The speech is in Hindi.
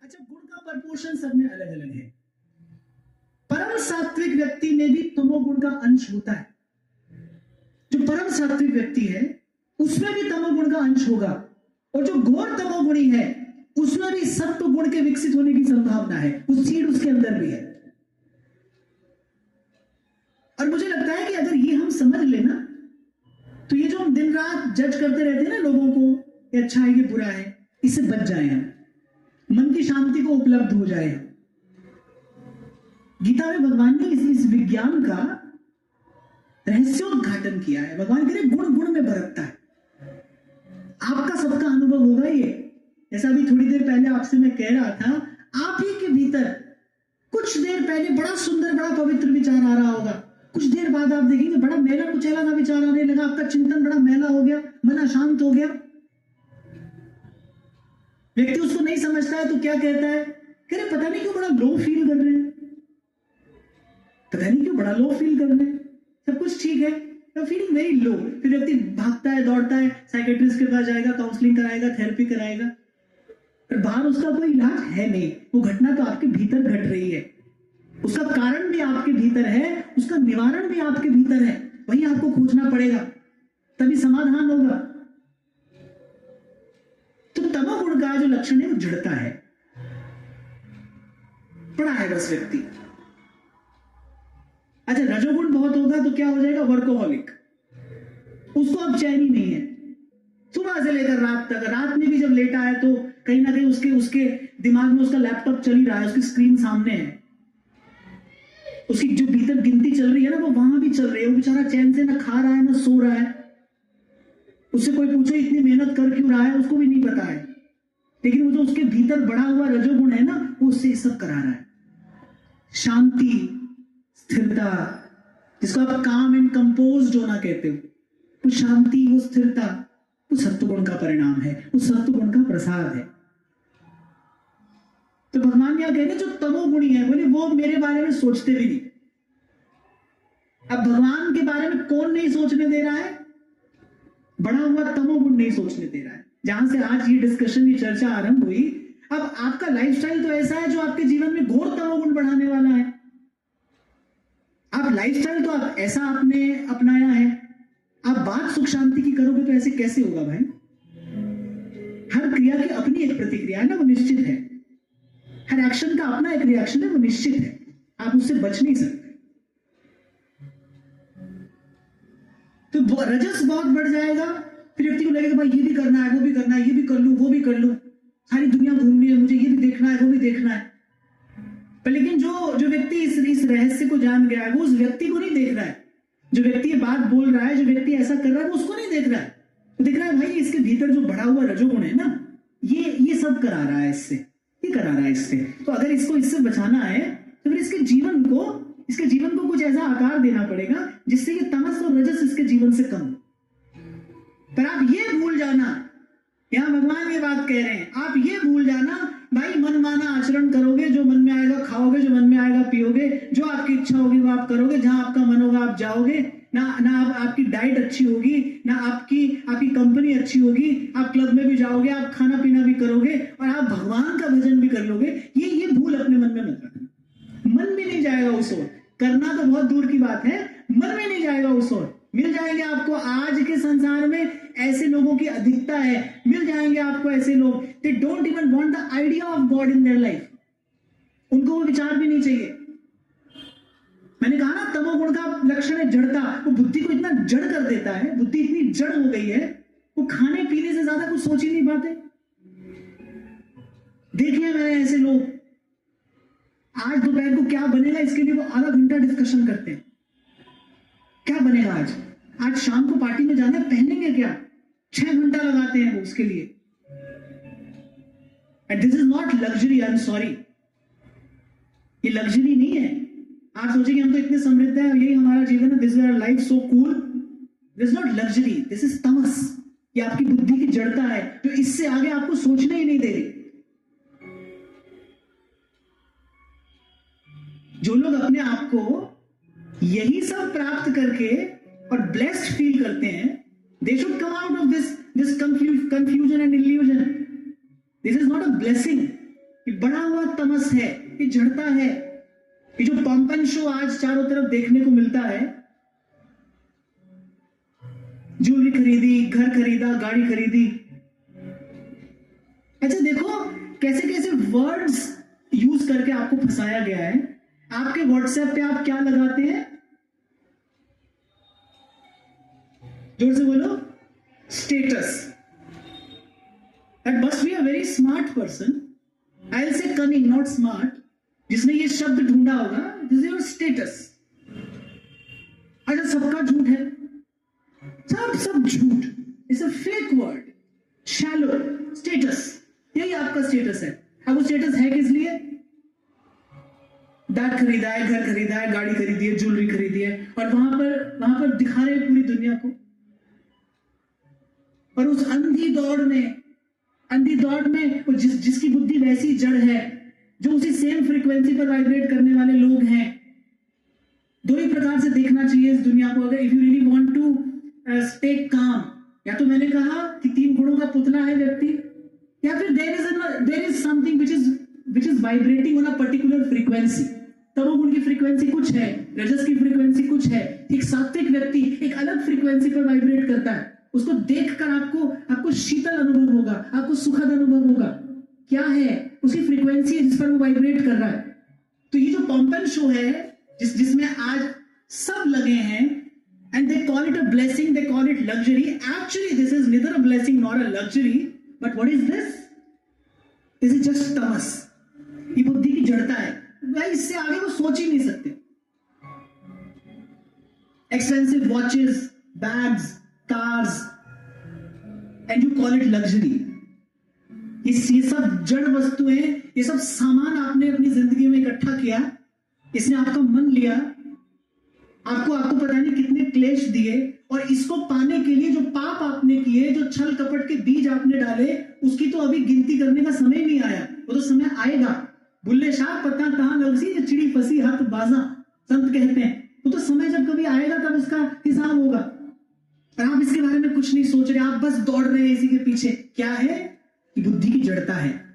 अच्छा, गुण का प्रपोर्शन सब में अलग अलग है। परम सात्विक व्यक्ति में भी तमोगुण का अंश होता है। जो परम सात्विक व्यक्ति है उसमें भी तमोगुण का अंश होगा, और जो घोर तमोगुणी है उसमें भी सत्व गुण के विकसित होने की संभावना है। उस सीड उसके अंदर भी है। और मुझे लगता है कि अगर ये हम समझ लेना तो ये जो हम दिन रात जज करते रहते हैं ना लोगों को, ये अच्छा है ये बुरा है, इससे बच जाए हम, मन की शांति को उपलब्ध हो जाए। गीता में भगवान ने इस विज्ञान का रहस्योद्घाटन किया है। भगवान कह रहे गुण गुण में बरतता है। आपका सबका अनुभव होगा ये। ऐसा भी थोड़ी देर पहले आपसे मैं कह रहा था, आप ही के भीतर कुछ देर पहले बड़ा सुंदर बड़ा पवित्र विचार आ रहा होगा, कुछ देर बाद आप देखेंगे बड़ा मैला कुचैला सा विचार आने लगा, आपका चिंतन बड़ा मैला हो गया, मन अशांत हो गया। व्यक्ति उसको नहीं समझता है तो क्या कहता है, कह रहे पता नहीं क्यों बड़ा लो फील कर रहे हैं, पता नहीं क्यों बड़ा लो फील कर रहे हैं, सब कुछ ठीक है, फीलिंग वेरी लो। फिर व्यक्ति भागता है, दौड़ता है, साइकेट्रिस्ट के पास जाएगा, काउंसलिंग कराएगा, थेरेपी कराएगा, पर बाहर उसका कोई इलाज है नहीं। वो घटना तो आपके भीतर घट रही है, उसका कारण भी आपके भीतर है, उसका निवारण भी आपके भीतर है, वही आपको खोजना पड़ेगा, तभी समाधान होगा। तो तमोगुण का जो लक्षण है वो जड़ता है, पड़ा है बस व्यक्ति। अच्छा, रजोगुण बहुत होगा तो क्या हो जाएगा, वर्कोहॉलिक। उसको अब चैन ही नहीं है, सुबह से लेकर रात तक। रात में भी जब लेटा है तो कहीं ना कहीं उसके दिमाग में उसका लैपटॉप चल ही रहा है, उसकी स्क्रीन सामने है, उसकी जो भीतर गिनती चल रही है ना वो वहां भी चल रही है। वो बेचारा चैन से ना खा रहा है ना सो रहा है। उससे कोई पूछे इतनी मेहनत कर क्यों रहा है, उसको भी नहीं पता है, लेकिन वो जो उसके भीतर बढ़ा हुआ रजोगुण है ना वो उससे सब करा रहा है। शांति, स्थिरता, जिसको आप काम एंड कंपोज्ड होना कहते हो, वो शांति, वो स्थिरता, वो सत्वगुण का परिणाम है, वो सत्वगुण का प्रसाद है। तो भगवान क्या कह रहे हैं, जो तमोगुणी है बोले वो मेरे बारे में सोचते भी नहीं। अब भगवान के बारे में कौन नहीं सोचने दे रहा है, बड़ा हुआ तमोगुण नहीं सोचने दे रहा है। जहां से आज ये डिस्कशन, ये चर्चा आरंभ हुई, अब आपका लाइफस्टाइल तो ऐसा है जो आपके जीवन में घोर तमोगुण बढ़ाने वाला है। आप लाइफस्टाइल तो आप ऐसा आपने अपनाया है, आप बात सुख शांति की करोगे तो ऐसे कैसे होगा भाई। हर क्रिया की अपनी एक प्रतिक्रिया है ना, वो निश्चित है। हर एक्शन का अपना एक रिएक्शन है, वो निश्चित है, आप उससे बच नहीं सकते। तो रजस बहुत बढ़ जाएगा, फिर व्यक्ति को लगेगा भाई ये भी करना है, वो भी करना है, ये भी कर लूं, वो भी कर लूं, सारी दुनिया घूमनी है मुझे, ये भी देखना है, वो भी देखना है। पर लेकिन जो व्यक्ति इस रहस्य को जान गया है वो उस व्यक्ति को नहीं देख रहा है। जो व्यक्ति ये बात बोल रहा है, जो व्यक्ति ऐसा कर रहा है, वो उसको नहीं देख रहा है। वो देख रहा है भाई इसके भीतर जो बढ़ा हुआ रजोगुण है ना, ये सब करा रहा है इससे, ये करा रहा है इससे। तो अगर इसको इससे बचाना है तो फिर इसके जीवन को कुछ ऐसा आकार देना पड़ेगा जिससे ये तमस और रजस इसके जीवन से कम। पर आप ये भूल जाना, यहां भगवान ये बात कह रहे हैं, आप ये भूल जाना भाई मनमाना आचरण करोगे, जो मन में आएगा खाओगे, जो मन में आएगा पियोगे, जो आपकी इच्छा होगी वो आप करोगे, जहां आपका मन होगा आप जाओगे, ना आपकी डाइट अच्छी होगी, ना आपकी कंपनी अच्छी होगी, आप क्लब में भी जाओगे, आप खाना पीना भी करोगे और आप भगवान का भजन भी कर लोगे। ये भूल अपने मन में मत रखना। मन में नहीं जाएगा उस ओर, करना तो बहुत दूर की बात है, मन में नहीं जाएगा उस ओर। मिल जाएंगे आपको, आज के संसार में ऐसे लोगों की अधिकता है, मिल जाएंगे आपको ऐसे लोग, they don't even want the idea of God in their life. उनको वो विचार भी नहीं चाहिए। मैंने कहा ना तमोगुण का लक्षण है जड़ता, वो बुद्धि को इतना जड़ कर देता है, बुद्धि इतनी जड़ हो गई है, वो खाने पीने से ज्यादा कुछ सोच ही नहीं पाते। देखिए मैंने ऐसे लोग, आज दोपहर को क्या बनेगा इसके लिए वो आधा घंटा डिस्कशन करते हैं। क्या बनेगा आज शाम को पार्टी में जाना है, पहनेंगे क्या, 6 घंटा लगाते हैं वो उसके लिए। And this is not luxury, I am sorry, ये लग्जरी नहीं है। आप सोचेंगे हम तो इतने समृद्ध हैं, यही हमारा जीवन है, this is our life so cool, this is not luxury, this is tamas. ये आपकी बुद्धि की जड़ता है जो इससे आगे आपको सोचने ही नहीं दे रही। जो लोग अपने आप को यही सब प्राप्त करके और ब्लेस्ड फील करते हैं, they should come out of this confusion and illusion. This is not a blessing, ये बढ़ा हुआ तमस है, ये जड़ता है। ये जो पंपन शो आज चारों तरफ देखने को मिलता है, ज्वेलरी खरीदी, घर खरीदा, गाड़ी खरीदी। अच्छा देखो कैसे कैसे वर्ड्स यूज करके आपको फंसाया गया है। आपके व्हाट्सएप पे आप क्या लगाते हैं? जोर से बोलो, status. That must be a very smart person. I'll say cunning, not smart. जिसने ये शब्द ढूंढा होगा, this is your status. अच्छा सबका झूठ है, सब झूठ। It's a fake word. Shallow status. यही आपका स्टेटस है। अब वो स्टेटस है किस लिए? बैग खरीदा है, घर खरीदा है, गाड़ी खरीदी है, ज्वेलरी खरीदी है, और वहां पर दिखा रहे हैं पूरी दुनिया को। और उस अंधी दौड़ में वो जिसकी बुद्धि वैसी जड़ है, जो उसी सेम फ्रीक्वेंसी पर वाइब्रेट करने वाले लोग हैं। दो ही प्रकार से देखना चाहिए इस दुनिया को। अगर if you really want to stay calm, या तो मैंने कहा कि 3 गुणों का पुतला है व्यक्ति, या फिर there is something which is vibrating on a particular frequency. तमोगुण की फ्रीक्वेंसी कुछ है, रजस की फ्रीक्वेंसी कुछ है। एक सात्विक व्यक्ति एक अलग फ्रीक्वेंसी पर वाइब्रेट करता है। उसको देखकर आपको शीतल अनुभव होगा, आपको सुखद अनुभव होगा। क्या है उसकी फ्रीक्वेंसी जिस पर वो वाइब्रेट कर रहा है। तो ये जो पंपन शो है, जिसमें आज सब लगे हैं, and they call it a blessing, they call it luxury. Actually this is neither a blessing nor a luxury, but what is this? This is just तमस। ये बुद्धि की जड़ता है। भाई इससे आगे वो सोच ही नहीं सकते। Expensive watches, bags, cars, and you call it luxury. ये सब जड़ वस्तुएं, ये सब सामान आपने अपनी जिंदगी में इकट्ठा किया, इसने आपका मन लिया, आपको पता नहीं कितने क्लेश दिए, और इसको पाने के लिए जो पाप आपने किए, जो छल कपट के बीज आपने डाले, उसकी तो अभी गिनती करने का समय नहीं आया। वो तो समय आएगा। बुल्ले शाह पता कहां लग्सी, चिड़ी फंसी हाथ बाजा, संत कहते हैं। वो तो समय जब कभी आएगा तब उसका हिसाब होगा। और आप इसके बारे में कुछ नहीं सोच रहे, आप बस दौड़ रहे हैं इसी के पीछे। क्या है? बुद्धि की जड़ता है।